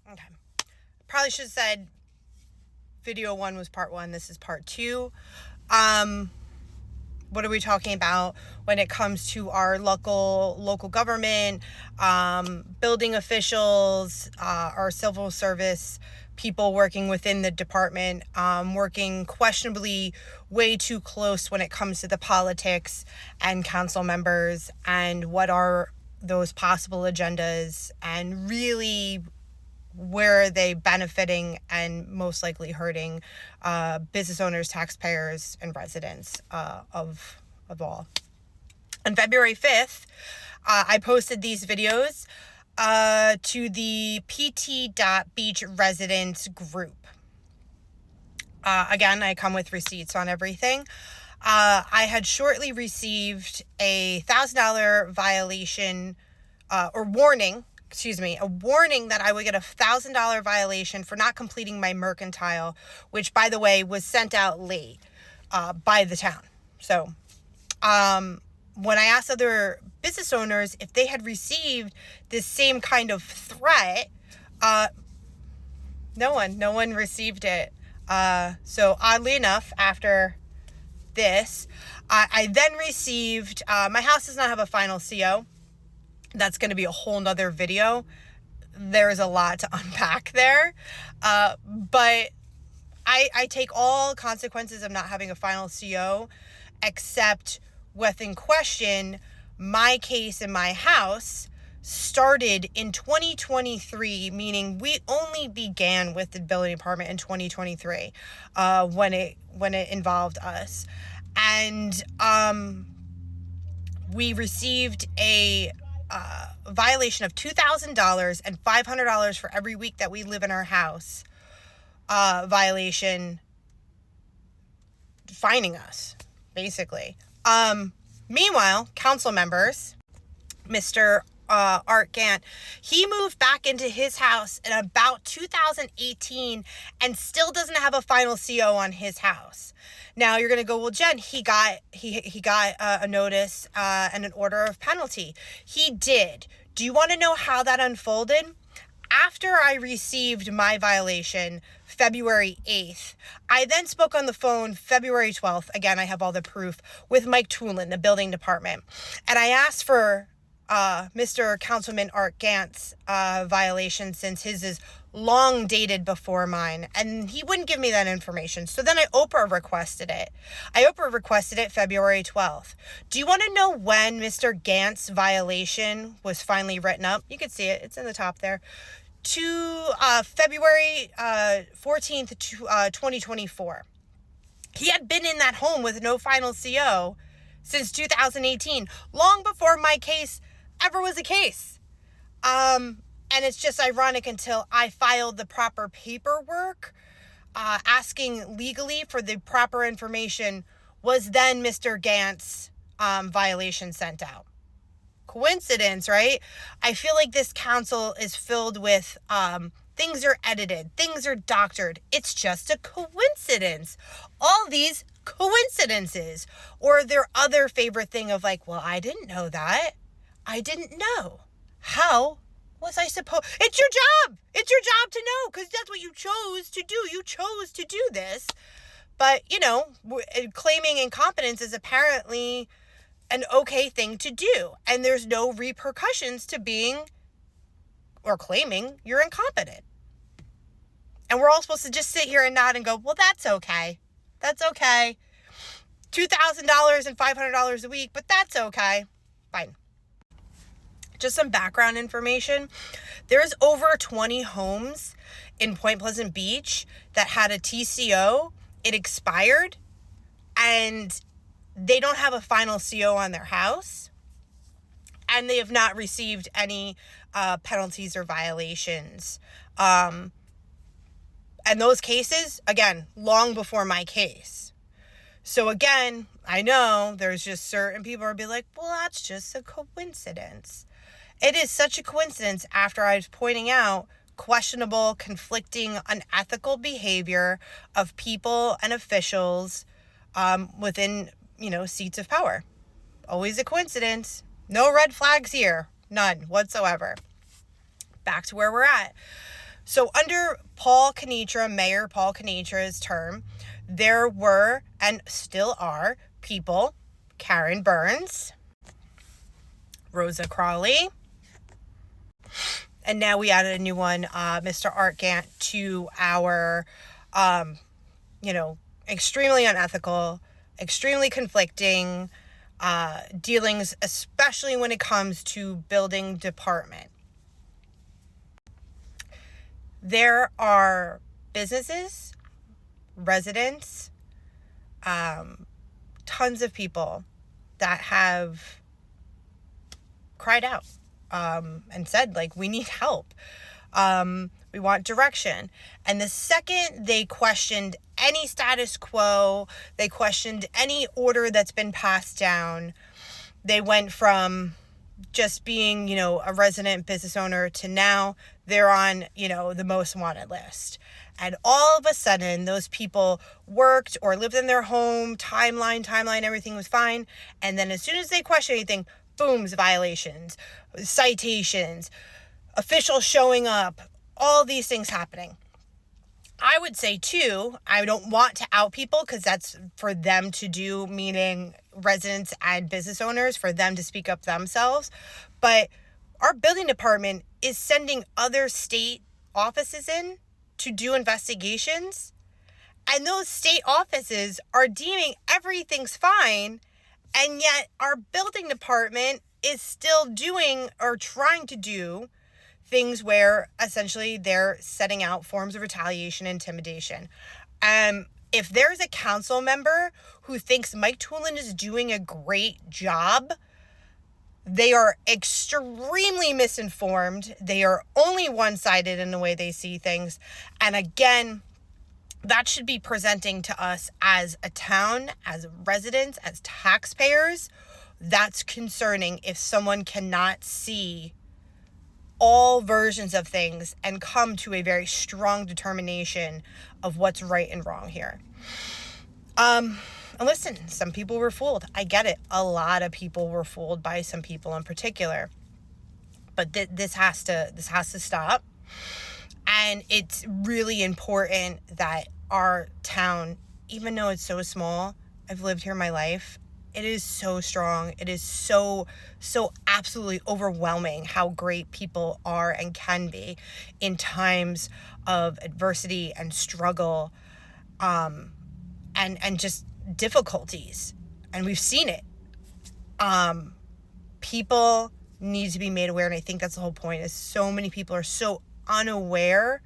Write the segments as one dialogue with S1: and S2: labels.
S1: Okay. Probably should have said video 1 was part 1. This is part 2. What are we talking about when it comes to our local government, building officials, our civil service people working within the department, working questionably way too close when it comes to the politics and council members, and what are those possible agendas, and really where are they benefiting and most likely hurting business owners, taxpayers, and residents of all. On February 5th, I posted these videos to the pt.beach residents group. Again, I come with receipts on everything. I had shortly received a $1,000 violation or warning. A warning that I would get a $1,000 violation for not completing my mercantile, which, by the way, was sent out late by the town. So when I asked other business owners if they had received this same kind of threat, no one received it. So oddly enough, after this, I then received, my house does not have a final CO. That's going to be a whole nother video. There's a lot to unpack there. But I take all consequences of not having a final CO, except within question, my case in my house started in 2023, meaning we only began with the building department in 2023 when it involved us. And we received a violation of $2,000 and $500 for every week that we live in our house, violation, fining us, basically. Meanwhile, council members, Mr. Art Gant, he moved back into his house in about 2018 and still doesn't have a final CO on his house. Now you're going to go, well, Jen, he got a notice and an order of penalty. He did. Do you want to know how that unfolded? After I received my violation February 8th, I then spoke on the phone February 12th. Again, I have all the proof, with Mike Toolin, the building department. And I asked for Mr. Councilman Art Gant's violation, since his is long dated before mine, and he wouldn't give me that information. So then I Oprah requested it. February 12th. Do you want to know when Mr. Gant's violation was finally written up? You can see it. It's in the top there. To February 14th, 2024. He had been in that home with no final CO since 2018, long before my case ever was a case. And it's just ironic, until I filed the proper paperwork, asking legally for the proper information, was then Mr. Gant's violation sent out. Coincidence, right? I feel like this council is filled with things are edited, things are doctored. It's just a coincidence. All these coincidences, or their other favorite thing of like, well, I didn't know that. I didn't know. How was I supposed? It's your job. It's your job to know, because that's what you chose to do. You chose to do this. But, claiming incompetence is apparently an okay thing to do. And there's no repercussions to being or claiming you're incompetent. And we're all supposed to just sit here and nod and go, well, that's okay. That's okay. $2,000 and $500 a week, but that's okay. Fine. Just some background information. There's over 20 homes in Point Pleasant Beach that had a TCO. It expired, and they don't have a final CO on their house, and they have not received any penalties or violations. And those cases, again, long before my case. So again, I know there's just certain people who will be like, well, that's just a coincidence. It is such a coincidence, after I was pointing out questionable, conflicting, unethical behavior of people and officials within, seats of power. Always a coincidence. No red flags here. None whatsoever. Back to where we're at. So under Mayor Paul Kanitra's term, there were and still are people, Karen Burns, Rosa Crawley, and now we added a new one, Mr. Art Gant, to our, extremely unethical, extremely conflicting dealings, especially when it comes to building department. There are businesses, residents, tons of people that have cried out and said, like, we need help. We want direction. And the second they questioned any status quo, they questioned any order that's been passed down, they went from just being, a resident business owner to now they're on, the most wanted list. And all of a sudden, those people worked or lived in their home, timeline, everything was fine. And then as soon as they question anything, booms, violations, citations, officials showing up, all these things happening. I would say, too, I don't want to out people because that's for them to do, meaning residents and business owners, for them to speak up themselves. But our building department is sending other state offices in to do investigations. And those state offices are deeming everything's fine. And yet our building department is still doing or trying to do things where essentially they're setting out forms of retaliation and intimidation. If there's a council member who thinks Mike Toolin is doing a great job, they are extremely misinformed. They are only one-sided in the way they see things. And again, that should be presenting to us as a town, as residents, as taxpayers. That's concerning if someone cannot see all versions of things and come to a very strong determination of what's right and wrong here. And listen, some people were fooled. I get it. A lot of people were fooled by some people in particular. But this has to stop. And it's really important that our town, even though it's so small, I've lived here my life, it is so strong. It is so absolutely overwhelming how great people are and can be in times of adversity and struggle, and just difficulties. And we've seen it. People need to be made aware, and I think that's the whole point, is so many people are so unaware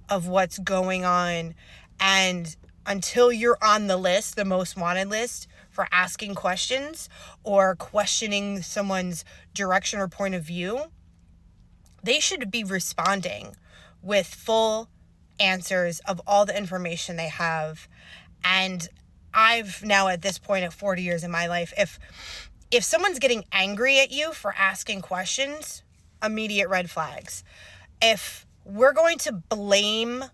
S1: of what's going on. And until you're on the list, the most wanted list, for asking questions or questioning someone's direction or point of view, they should be responding with full answers of all the information they have. And I've now, at this point, at 40 years in my life, if someone's getting angry at you for asking questions, immediate red flags. If we're going to blame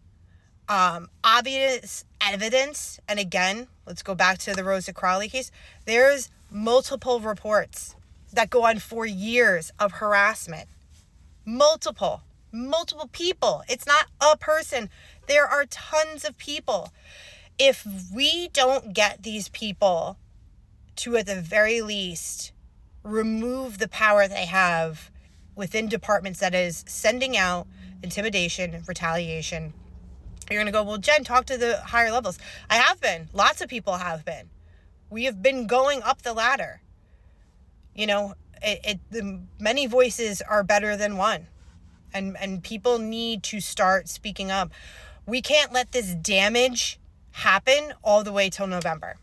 S1: obvious evidence, and again, let's go back to the Rosa Crawley case, there's multiple reports that go on for years of harassment. Multiple people. It's not a person. There are tons of people. If we don't get these people to, at the very least, remove the power they have within departments, that is sending out intimidation, retaliation, you're going to go, well, Jen, talk to the higher levels. I have been. Lots of people have been. We have been going up the ladder. The many voices are better than one. And people need to start speaking up. We can't let this damage happen all the way till November.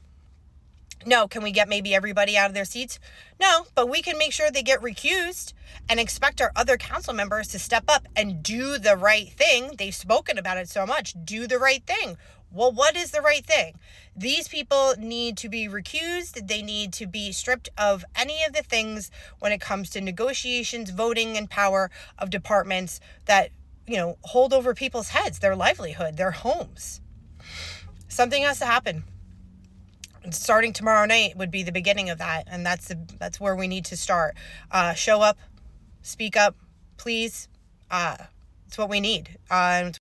S1: No, can we get maybe everybody out of their seats? No, but we can make sure they get recused and expect our other council members to step up and do the right thing. They've spoken about it so much. Do the right thing. Well, what is the right thing? These people need to be recused. They need to be stripped of any of the things when it comes to negotiations, voting, and power of departments that, hold over people's heads, their livelihood, their homes. Something has to happen. Starting tomorrow night would be the beginning of that, and that's where we need to start. Show up, speak up, please. It's It's what we need. It's